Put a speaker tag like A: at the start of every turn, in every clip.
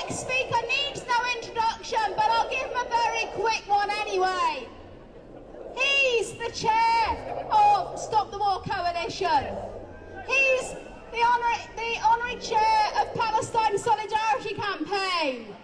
A: next speaker needs no introduction, but I'll give him a very quick one anyway. He's the chair of Stop the War Coalition. He's the honorary chair of Palestine Solidarity Campaign.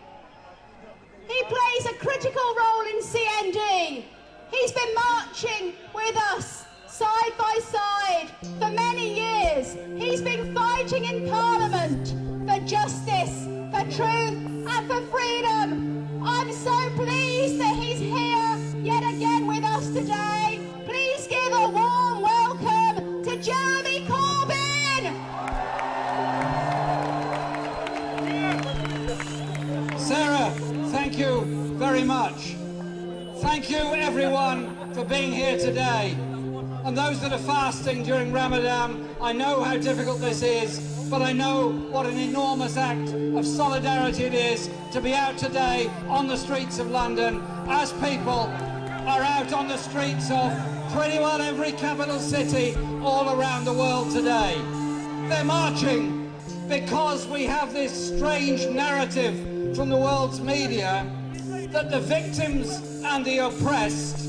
A: He plays a critical role in CND. He's been marching with us side by side for many years. He's been fighting in Parliament for justice, for truth and for freedom. I'm so pleased that he's here yet again with us today. Please give a warm welcome to Jeremy Corbyn.
B: Sarah, thank you very much. Thank you everyone for being here today. And those that are fasting during Ramadan, I know how difficult this is, but I know what an enormous act of solidarity it is to be out today on the streets of London as people are out on the streets of pretty well every capital city all around the world today. They're marching because we have this strange narrative from the world's media that the victims and the oppressed,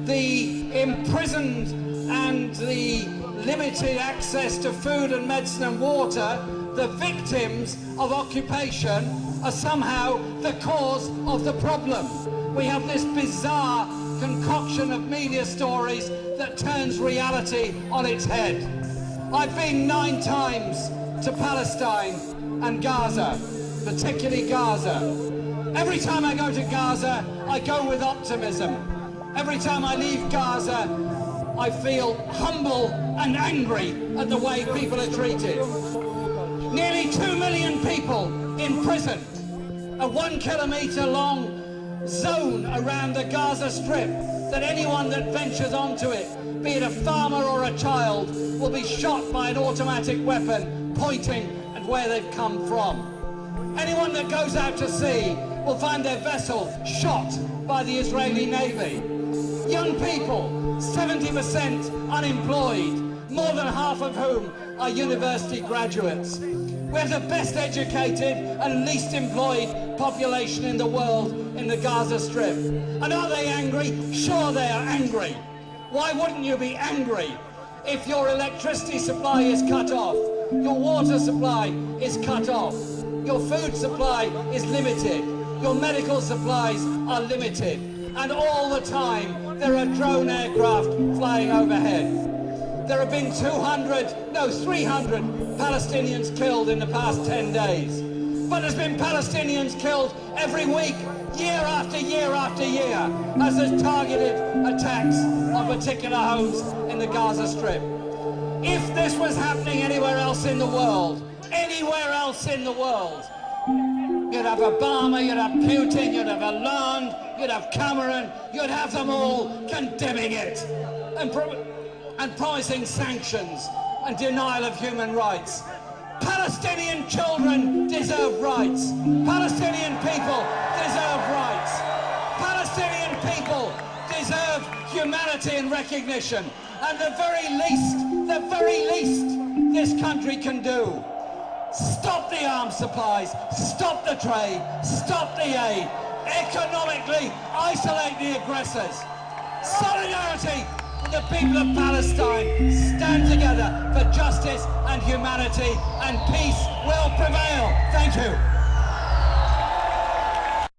B: the imprisoned and the limited access to food and medicine and water, the victims of occupation, are somehow the cause of the problem. We have this bizarre concoction of media stories that turns reality on its head. I've been 9 times to Palestine and Gaza, particularly Gaza. Every time I go to Gaza, I go with optimism. Every time I leave Gaza, I feel humble and angry at the way people are treated. Nearly 2 million people in prison, a 1 kilometre long zone around the Gaza Strip that anyone that ventures onto it, be it a farmer or a child, will be shot by an automatic weapon pointing at where they've come from. Anyone that goes out to sea will find their vessel shot by the Israeli Navy. Young people, 70% unemployed, more than half of whom are university graduates. We have the best educated and least employed population in the world in the Gaza Strip. And are they angry? Sure they are angry. Why wouldn't you be angry if your electricity supply is cut off, your water supply is cut off, your food supply is limited, your medical supplies are limited, and all the time there are drone aircraft flying overhead. There have been 300 Palestinians killed in the past 10 days. But there's been Palestinians killed every week, year after year after year, as there's targeted attacks on particular homes in the Gaza Strip. If this was happening anywhere else in the world, you'd have Obama, you'd have Putin, you'd have Hollande, you'd have Cameron, you'd have them all condemning it and promising sanctions and denial of human rights. Palestinian children deserve rights. Palestinian people deserve rights. Palestinian people deserve humanity and recognition. And the very least this country can do, stop the arms supplies, stop the trade, stop the aid, economically isolate the aggressors. Solidarity with the people of Palestine, stand together for justice and humanity, and peace will prevail. Thank you.